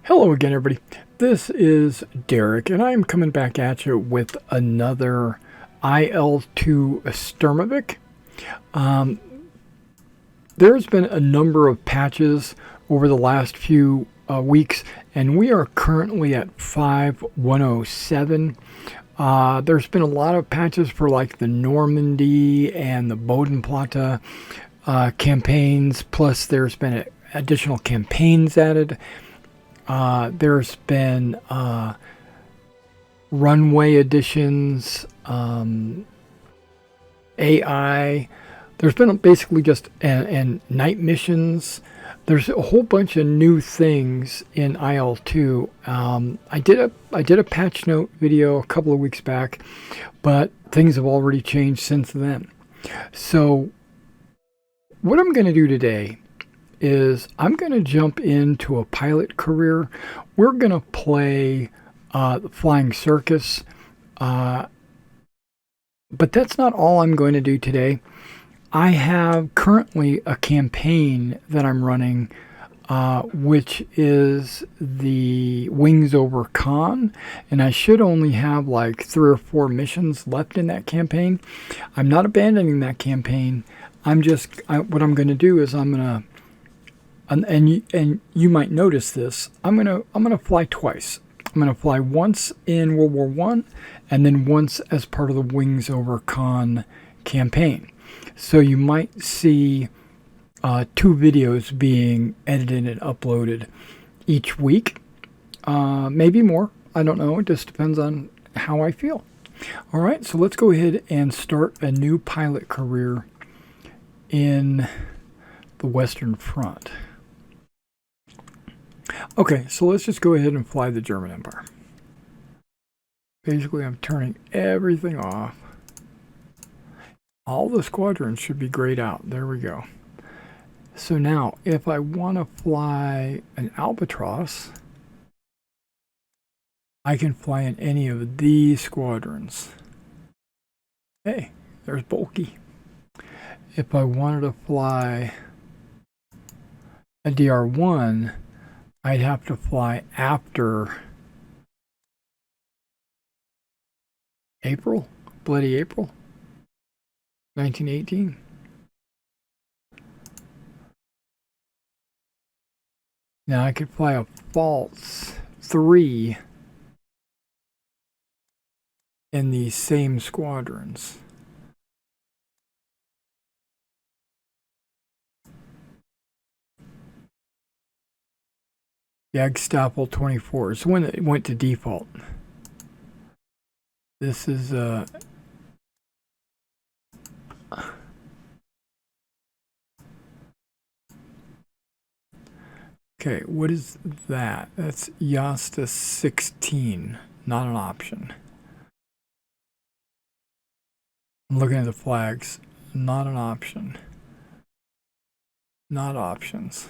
Hello again, everybody. This is Derek, and I'm coming back at you with another IL-2 Sturmovik. Um, there's been a number of patches over the last few weeks, and we are currently at 5.107. There's been a lot of patches for like the Normandy and the Bodenplatte campaigns, plus there's been additional campaigns added. There's been runway additions, AI. There's been basically just and night missions. There's a whole bunch of new things in IL-2. I did a patch note video a couple of weeks back, but things have already changed since then. So what I'm going to do today is I'm going to jump into a pilot career. We're going to play Flying Circus, but that's not all I'm going to do today. I have currently a campaign that I'm running, which is the Wings Over Con, and I should only have like 3 or 4 missions left in that campaign. I'm not abandoning that campaign. What I'm going to do is I'm going to and you might notice this. I'm gonna fly twice. I'm gonna fly once in World War I, and then once as part of the Wings Over Con campaign. So you might see 2 videos being edited and uploaded each week, maybe more. I don't know. It just depends on how I feel. All right, so let's go ahead and start a new pilot career in the Western Front. Okay, so let's just go ahead and fly the German Empire. Basically, I'm turning everything off. All the squadrons should be grayed out. There we go. So now, if I want to fly an Albatross, I can fly in any of these squadrons. Hey, there's Bulky. If I wanted to fly a DR-1, I'd have to fly after April, bloody April, 1918. Now I could fly a Pfalz 3 in these same squadrons. Jagdstaffel 24 is when it went to default. This is okay, what is that? That's Jasta 16, not an option. I'm looking at the flags, not an option. Not options.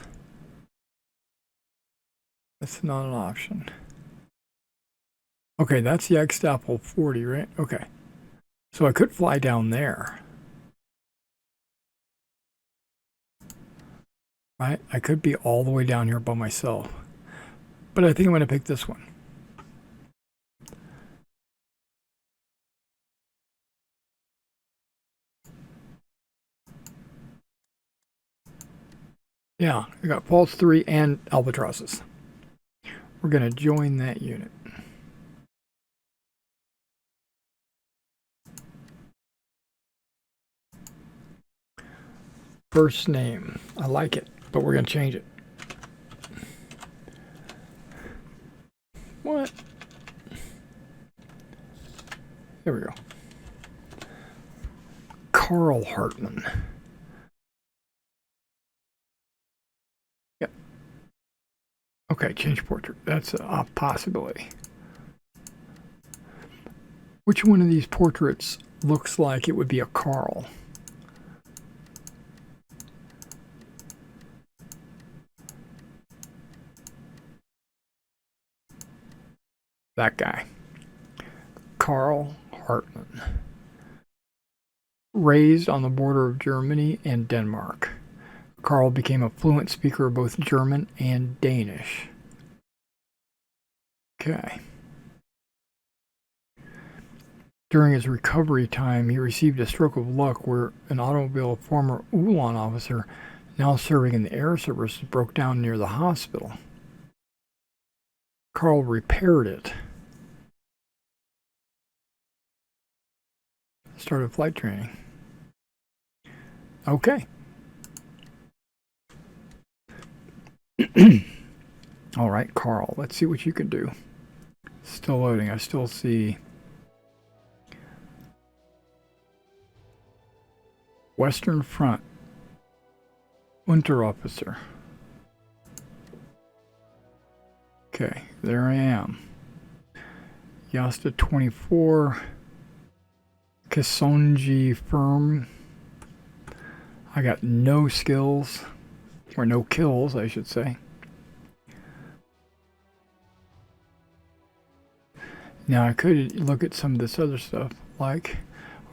That's not an option. Okay, that's the Jagdstaffel 40, right? Okay. So I could fly down there. Right? I could be all the way down here by myself. But I think I'm going to pick this one. Yeah, I got Pfalz 3 and Albatrosses. We're going to join that unit. First name. I like it, but we're going to change it. What? There we go. Carl Hartman. Yep. Okay, change portrait. That's a possibility. Which one of these portraits looks like it would be a Carl? That guy. Carl Hartman. Raised on the border of Germany and Denmark, Carl became a fluent speaker of both German and Danish. Okay. During his recovery time, he received a stroke of luck where an automobile former Ulan officer, now serving in the air service, broke down near the hospital. Carl repaired it. Started flight training. Okay. All right, Carl, let's see what you can do. Still loading. I still see Western Front, Unterofficer. Okay, there I am. Jasta 24, Kisonji Firm. I got no skills, or no kills, I should say. Now I could look at some of this other stuff, like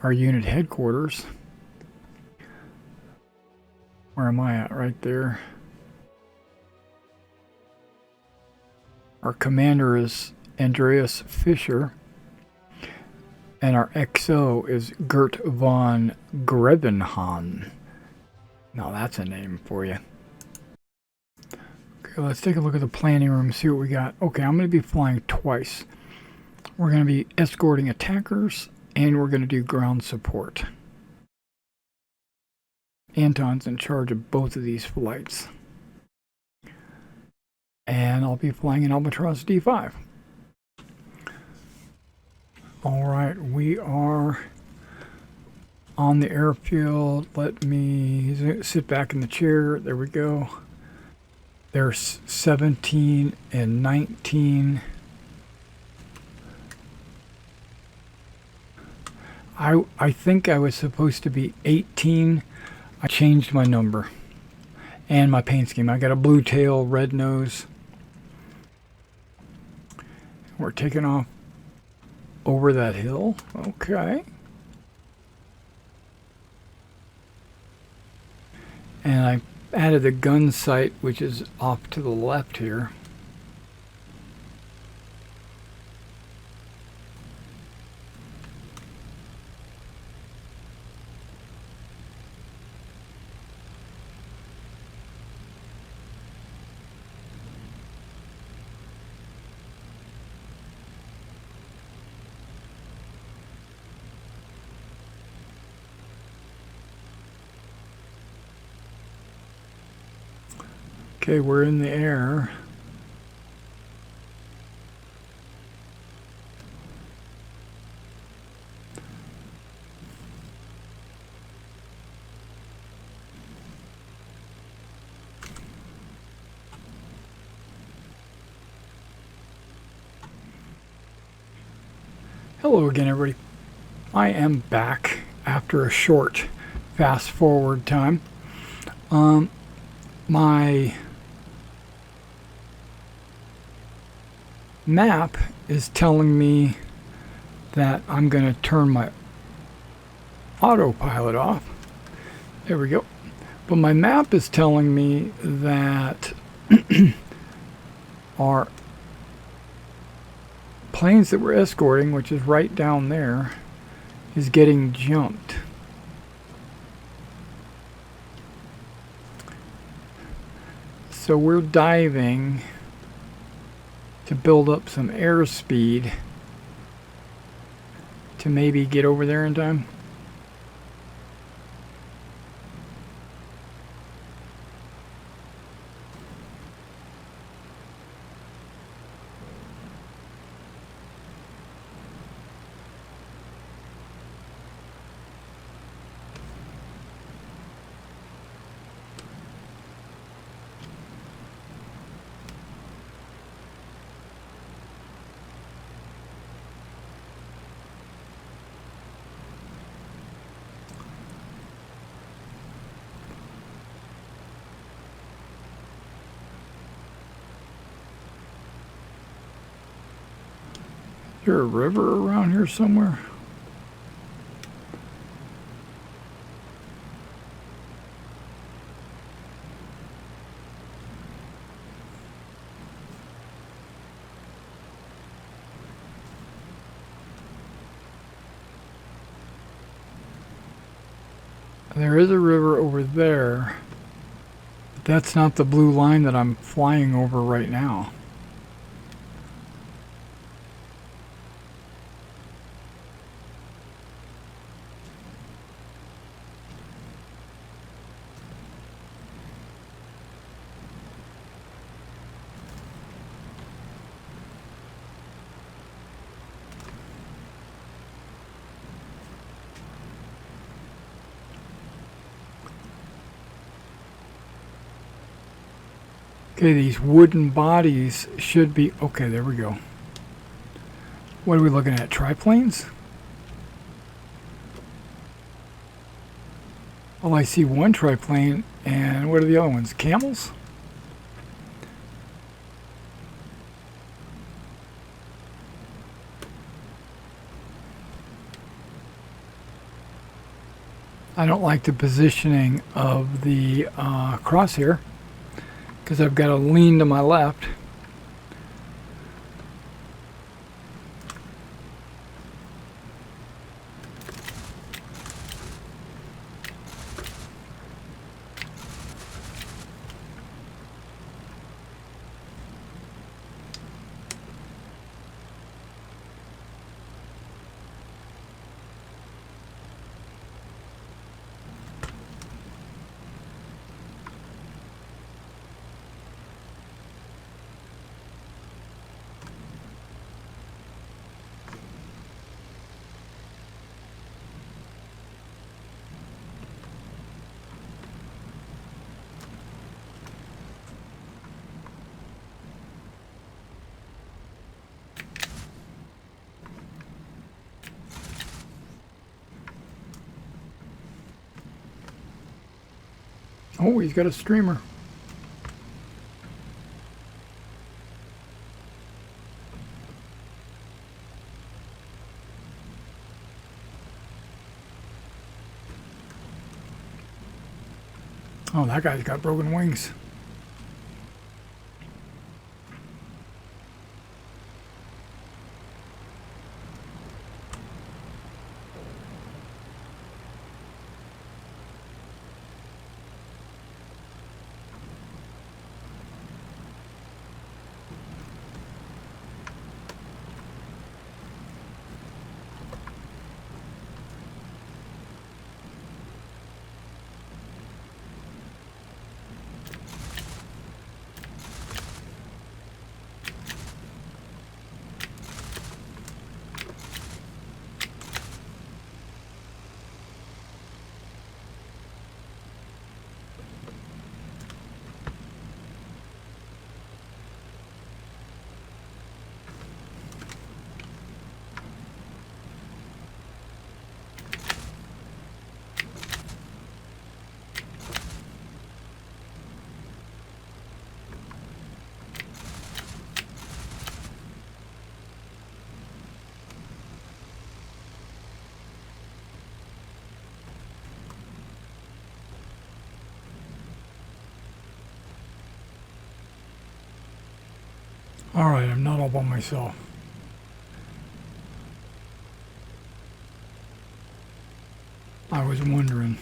our unit headquarters. Where am I at? Right there. Our commander is Andreas Fischer, and our XO is Gert von Grevenhahn. Now that's a name for you. Okay, let's take a look at the planning room, see what we got. Okay, I'm going to be flying twice. We're going to be escorting attackers, and we're going to do ground support. Anton's in charge of both of these flights. And I'll be flying an Albatross D5. All right, we are on the airfield. Let me sit back in the chair. There we go. There's 17 and 19. I think I was supposed to be 18. I changed my number and my paint scheme. I got a blue tail, red nose. We're taking off over that hill. Okay. And I added the gun sight, which is off to the left here. Okay, we're in the air. Hello again, everybody. I am back after a short fast forward time. My map is telling me that I'm going to turn my autopilot off. There we go. But my map is telling me that our planes that we're escorting, which is right down there, is getting jumped. So we're diving to build up some airspeed to maybe get over there in time. Is there a river around here somewhere? There is a river over there, but that's not the blue line that I'm flying over right now. Okay, these wooden bodies should be... Okay, there we go. What are we looking at? Triplanes? Oh, I see one triplane, and what are the other ones? Camels? I don't like the positioning of the crosshair, because I've got to lean to my left. Oh, he's got a streamer. Oh, that guy's got broken wings. All right, I'm not all by myself. I was wondering.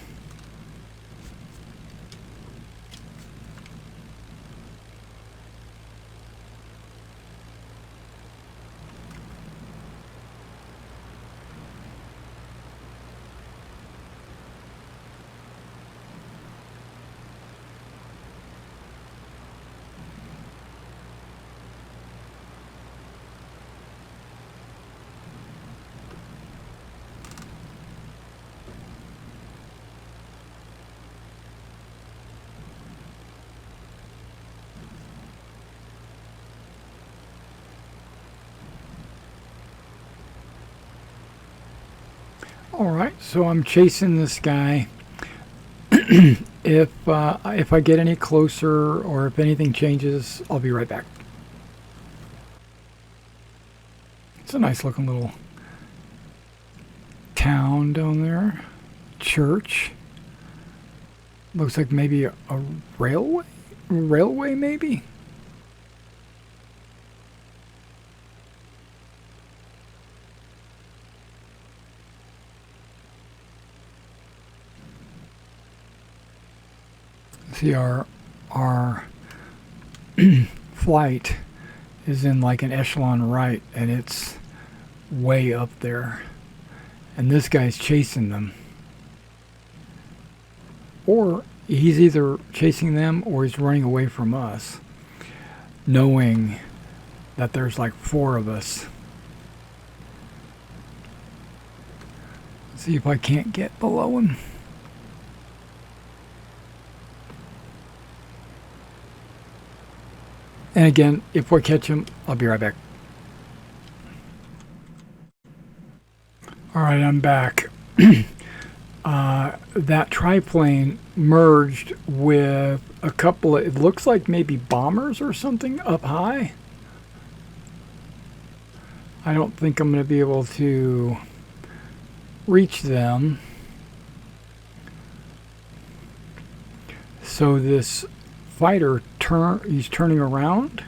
All right, so I'm chasing this guy. If I get any closer or if anything changes, I'll be right back. It's a nice looking little town down there. Church. Looks like maybe a railway? Railway, maybe? See, our flight is in like an echelon right, and it's way up there. And this guy's chasing them. Or he's either chasing them or he's running away from us, knowing that there's like 4 of us. See if I can't get below him. And again, if we catch him, I'll be right back. Alright, I'm back. That triplane merged with a couple of, it looks like maybe bombers or something up high. I don't think I'm going to be able to reach them. So this fighter he's turning around.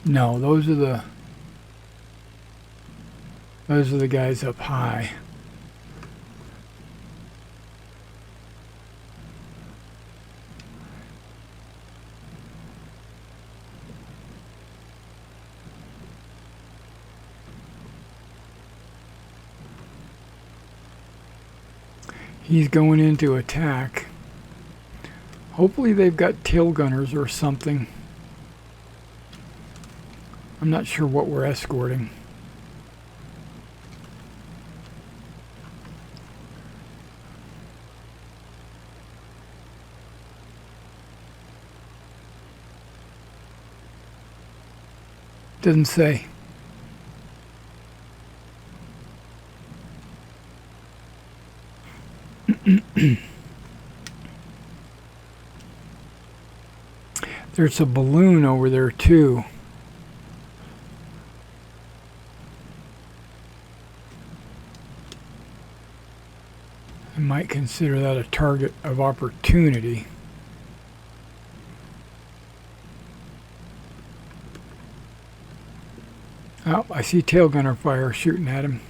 No, those are the guys up high. He's going in to attack. Hopefully they've got tail gunners or something. I'm not sure what we're escorting. Doesn't say. There's a balloon over there too. I might consider that a target of opportunity. Oh, I see tail gunner fire shooting at him.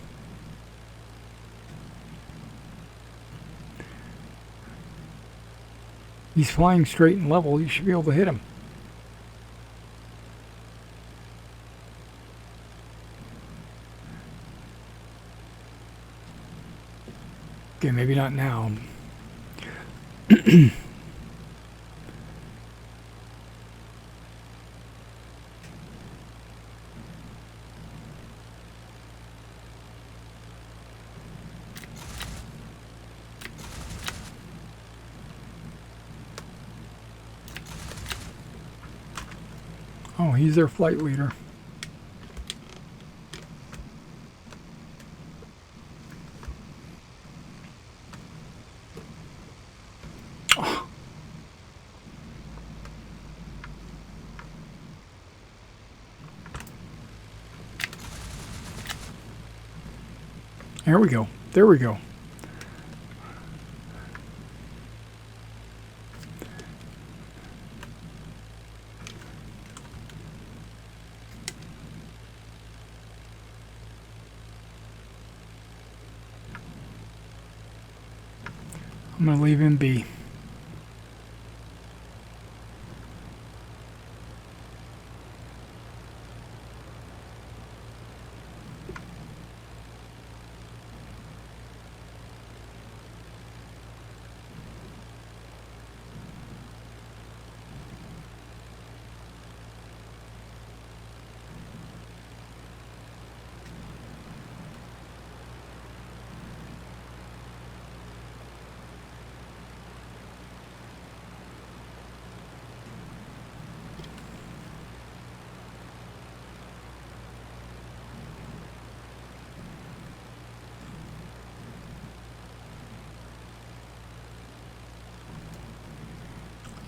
He's flying straight and level. You should be able to hit him. Okay, maybe not now. Oh, he's their flight leader. Oh. There we go. There we go. I'm going to leave him be.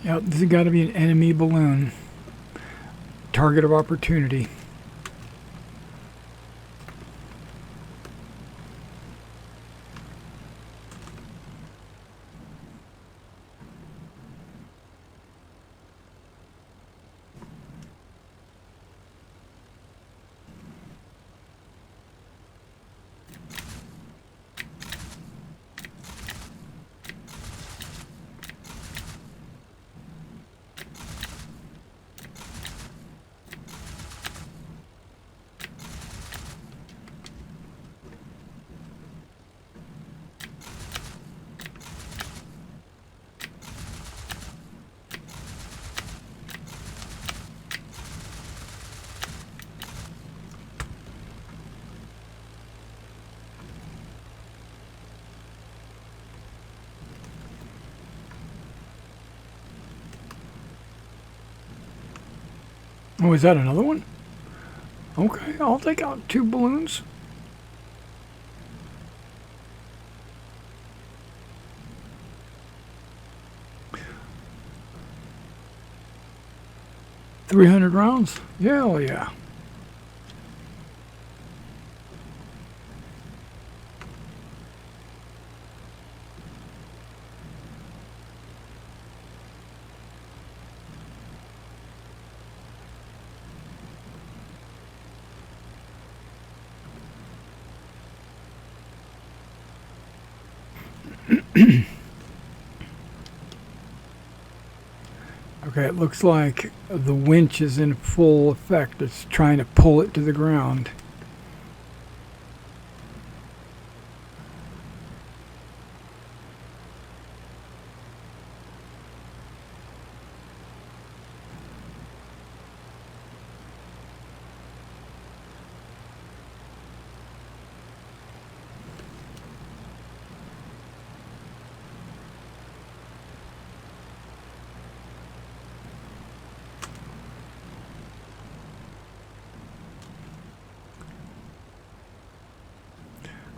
Yep, this has got to be an enemy balloon. Target of opportunity. Oh, is that another one? Okay, I'll take out 2 balloons. $300. Yeah, oh yeah. Okay, it looks like the winch is in full effect. It's trying to pull it to the ground.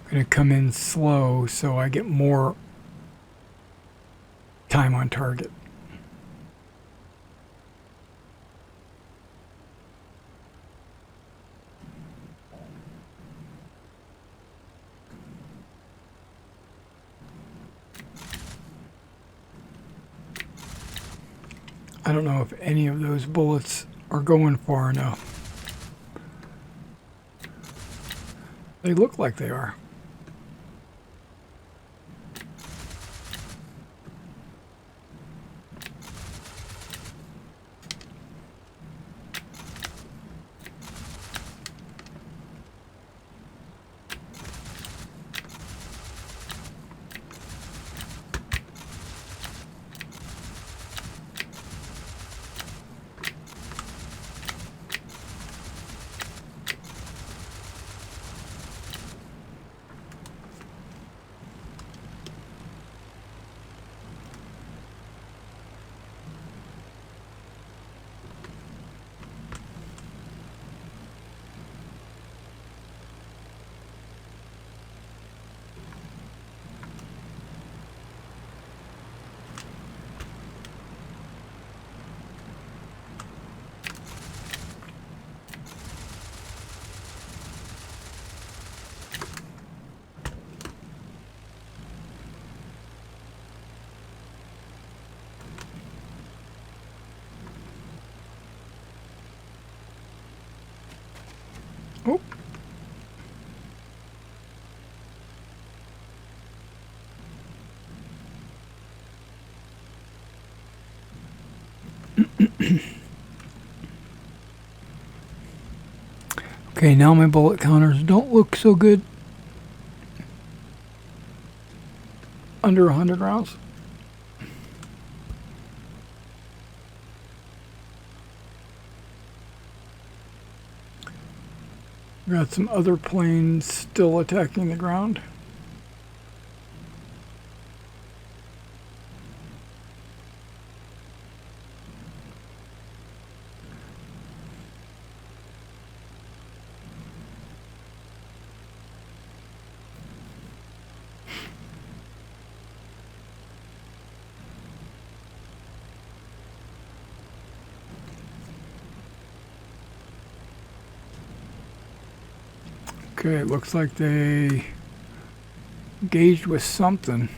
I'm going to come in slow so I get more time on target. I don't know if any of those bullets are going far enough. They look like they are. Oh. Okay, now my bullet counters don't look so good. Under 100 rounds. Got some other planes still attacking the ground. Okay, it looks like they engaged with something.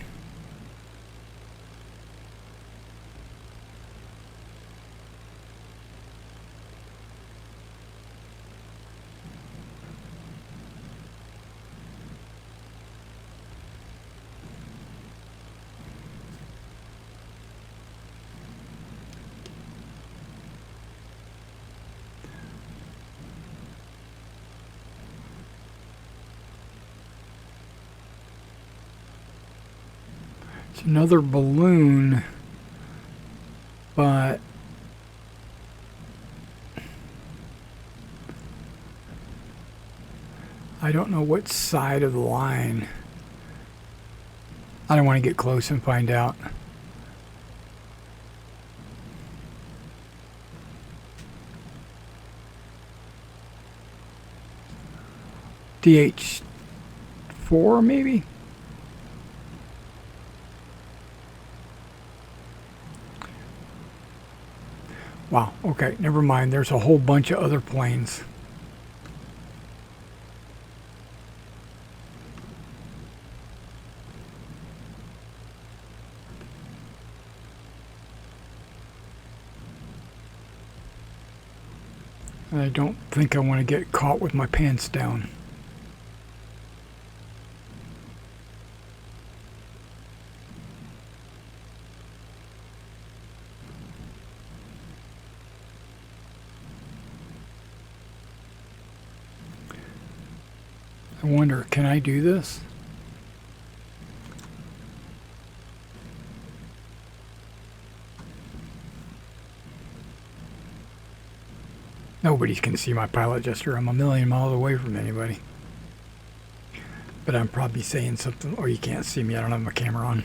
It's another balloon, but I don't know what side of the line. I don't want to get close and find out. DH4 maybe? Wow, okay, never mind. There's a whole bunch of other planes. I don't think I want to get caught with my pants down. I wonder, can I do this? Nobody can see my pilot gesture. I'm a million miles away from anybody. But I'm probably saying something, or you can't see me. I don't have my camera on.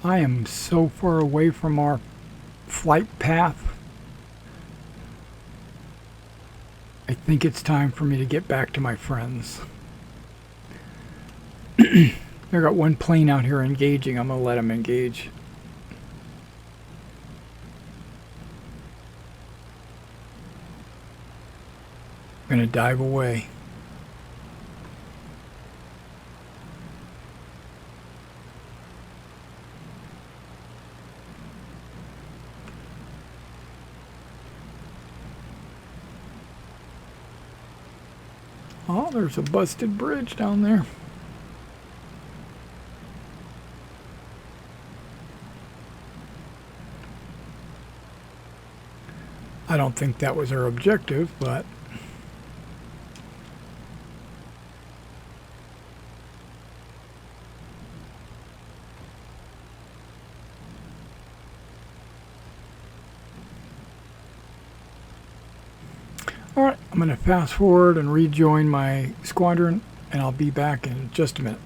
I am so far away from our flight path. I think it's time for me to get back to my friends. I got one plane out here engaging. I'm going to let them engage. I'm going to dive away. Oh, there's a busted bridge down there. I don't think that was our objective, but alright, I'm going to fast forward and rejoin my squadron, and I'll be back in just a minute.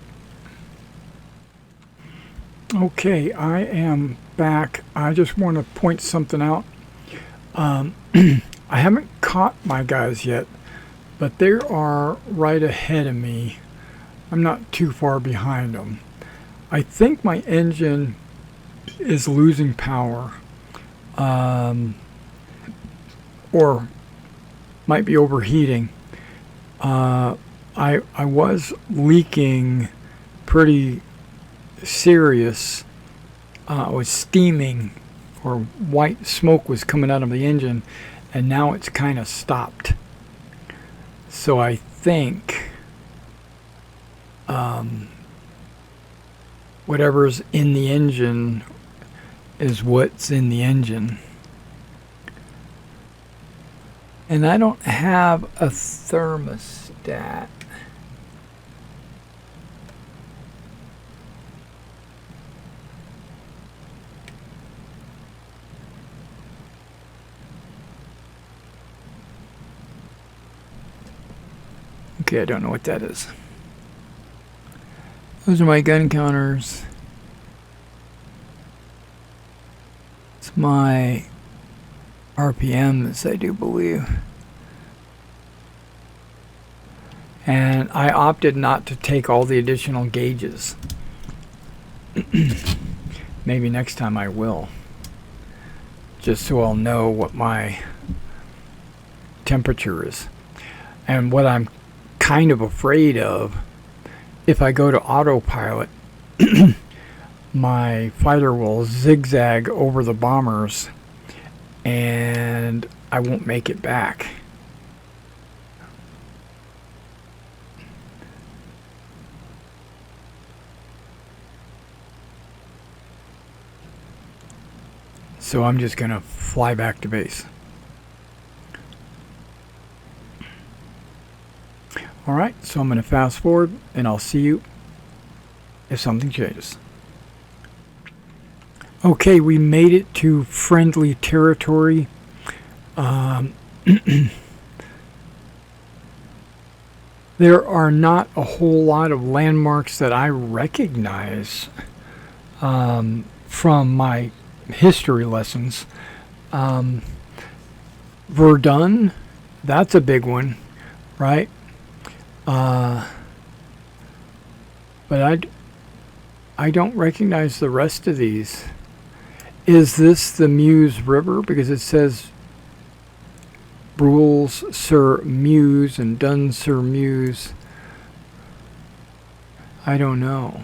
Okay, I am back. I just want to point something out. I haven't caught my guys yet, but they are right ahead of me. I'm not too far behind them. I think my engine is losing power, or might be overheating. I was leaking pretty serious. I was steaming, or white smoke was coming out of the engine, and now it's kind of stopped. So I think whatever's in the engine is what's in the engine. And I don't have a thermostat. Okay, I don't know what that is. Those are my gun counters. It's my RPMs, I do believe. And I opted not to take all the additional gauges. Maybe next time I will. Just so I'll know what my temperature is. And what I'm kind of afraid of, if I go to autopilot, my fighter will zigzag over the bombers and I won't make it back. So I'm just going to fly back to base. Alright, so I'm going to fast forward and I'll see you if something changes. Okay, we made it to friendly territory. There are not a whole lot of landmarks that I recognize from my history lessons. Um, Verdun, that's a big one, right? Uh, but I don't recognize the rest of these. Is this the Meuse River? Because it says Brules sur Meuse and Dun sur Meuse. I don't know.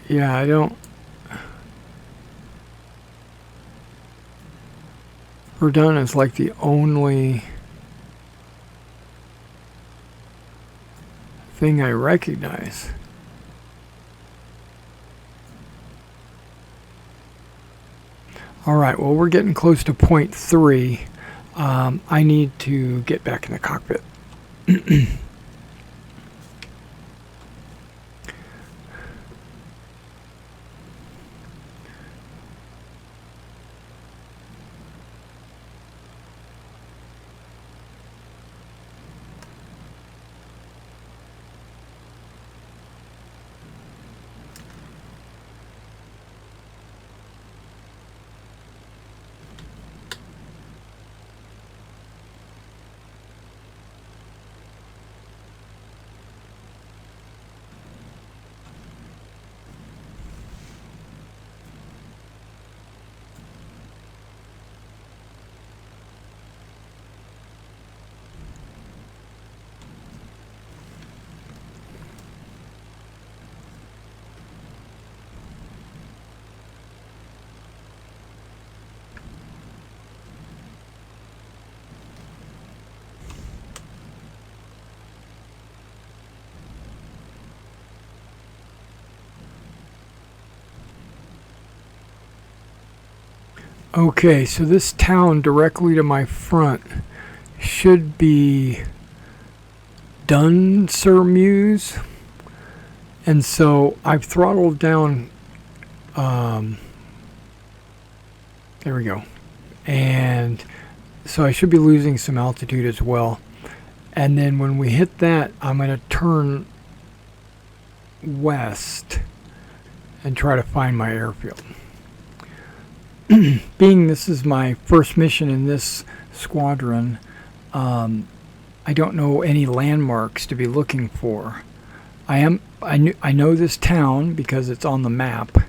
Yeah, I don't. Verdun is like the only thing I recognize. All right, well, we're getting close to point 3. I need to get back in the cockpit. Okay, so this town directly to my front should be Dun-sur-Meuse. And so I've throttled down. There we go. And so I should be losing some altitude as well. And then when we hit that, I'm going to turn west and try to find my airfield. Being this is my first mission in this squadron, I don't know any landmarks to be looking for. I know this town because it's on the map.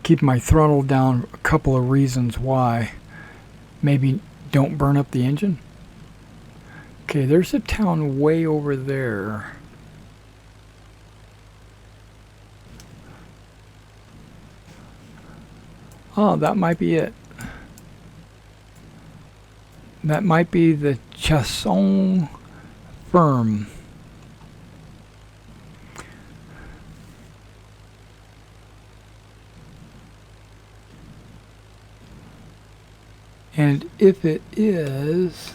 Keep my throttle down. A couple of reasons why. Maybe don't burn up the engine. Okay, there's a town way over there. Oh, that might be it. That might be the Chasson firm. And if it is...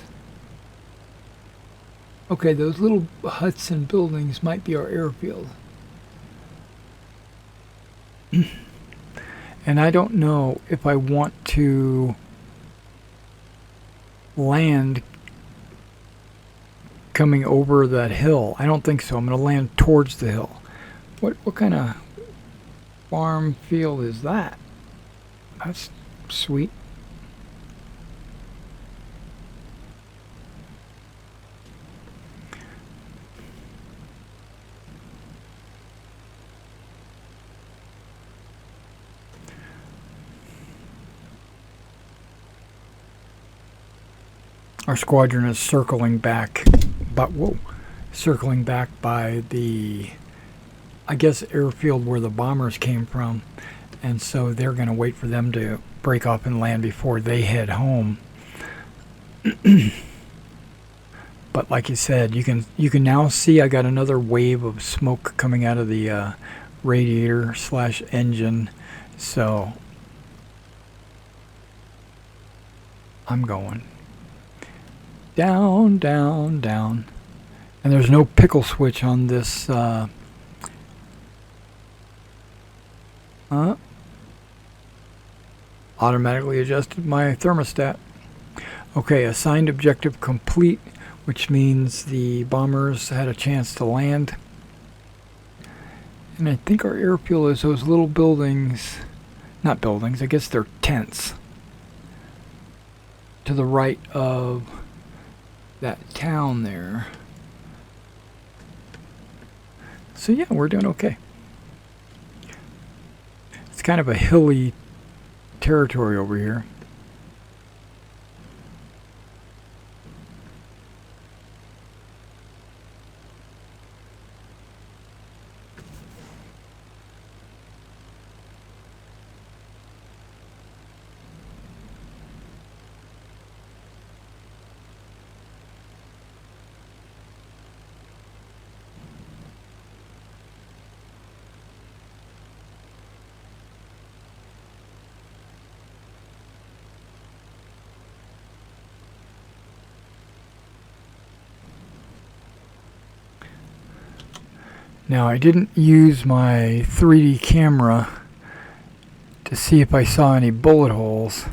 Okay, those little huts and buildings might be our airfield. And I don't know if I want to land coming over that hill. I don't think so. I'm going to land towards the hill. What kind of farm field is that? That's sweet. Our squadron is circling back, circling back by the, I guess, airfield where the bombers came from, and so they're going to wait for them to break off and land before they head home. But like you said, you can now see I got another wave of smoke coming out of the radiator / engine, so I'm going down, down, down. And there's no pickle switch on this. Automatically adjusted my thermostat. Okay, assigned objective complete, which means the bombers had a chance to land. And I think our airfield is those little buildings, not buildings, I guess they're tents, to the right of that town there. So yeah, we're doing okay. It's kind of a hilly territory over here. Now, I didn't use my 3D camera to see if I saw any bullet holes.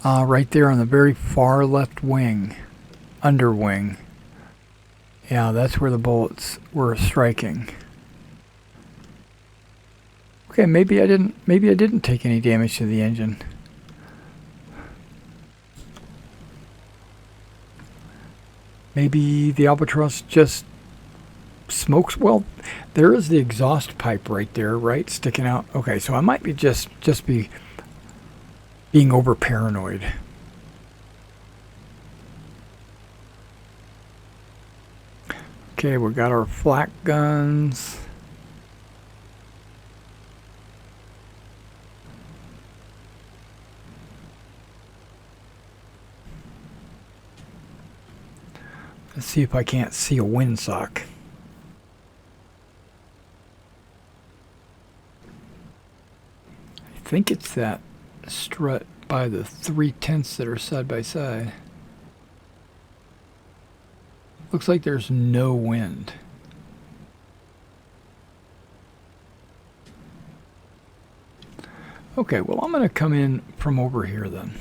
Right there on the very far left wing, underwing. Yeah, that's where the bullets were striking. Okay, maybe I didn't take any damage to the engine. Maybe the Albatross just smokes. Well, there is the exhaust pipe right there, right, sticking out. Okay, so I might be just be being over paranoid. Okay, we got our flak guns. Let's see if I can't see a windsock. I think it's that strut by the 3 tents that are side by side. Looks like there's no wind. Okay, well, I'm going to come in from over here then.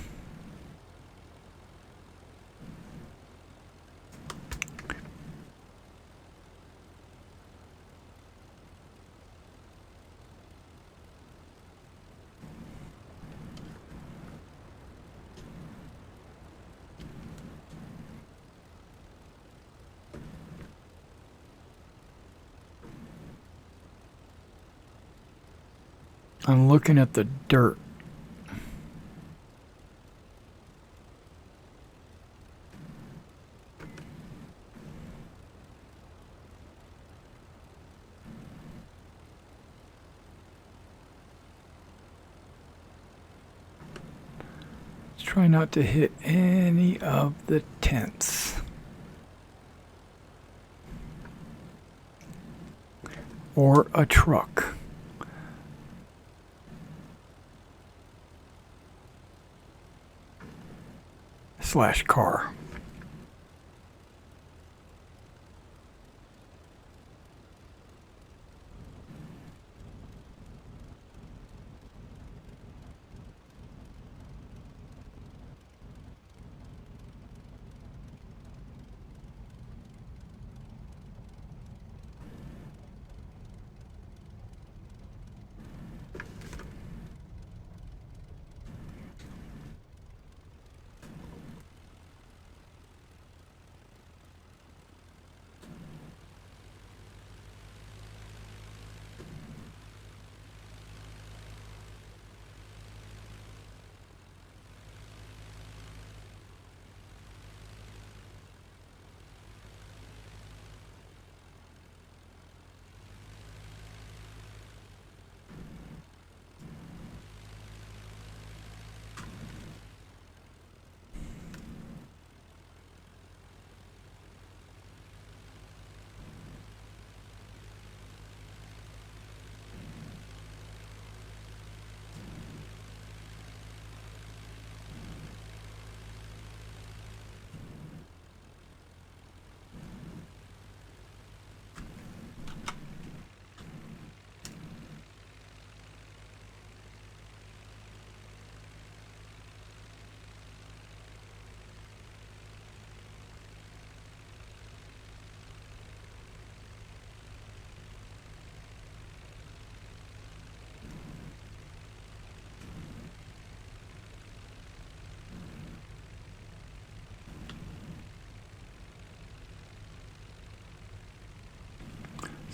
I'm looking at the dirt. Let's try not to hit any of the tents. Or a truck. Slash car.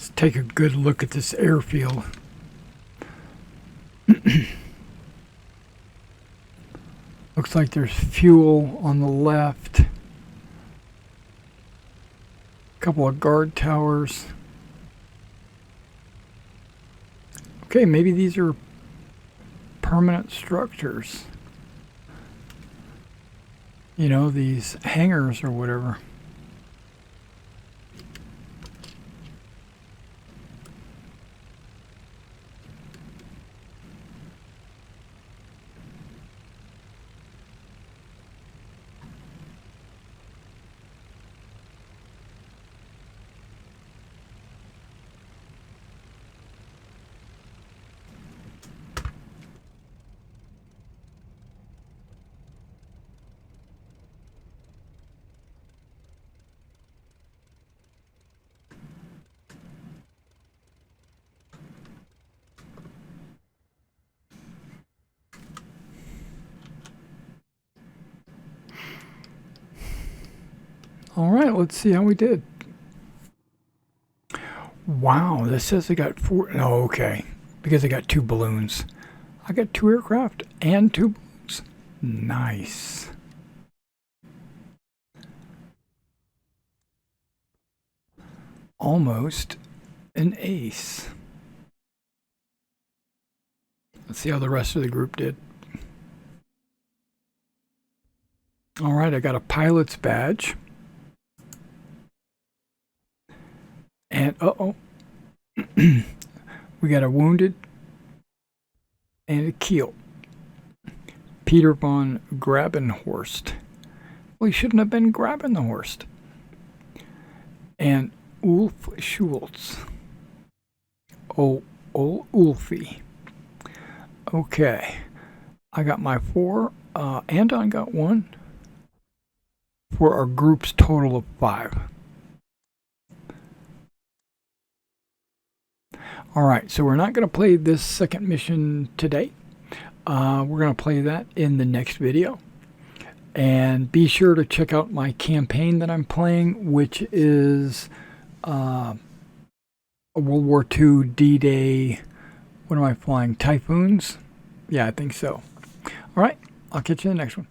Let's take a good look at this airfield. Looks like there's fuel on the left. A couple of guard towers. Okay, maybe these are permanent structures. You know, these hangars or whatever. All right, let's see how we did. Wow, this says I got 4. Oh, okay. Because I got 2 balloons. I got 2 aircraft and 2 balloons. Nice. Almost an ace. Let's see how the rest of the group did. All right, I got a pilot's badge. And uh-oh. We got a wounded and a kill. Peter von Grabenhorst. Well, he shouldn't have been grabbing the horse. And Ulf Schultz. Oh, Ulfie. Okay. I got my 4. Anton got 1. For our group's total of 5. Alright, so we're not going to play this second mission today. We're going to play that in the next video. And be sure to check out my campaign that I'm playing, which is a World War II D-Day. What am I flying? Typhoons? Yeah, I think so. Alright, I'll catch you in the next one.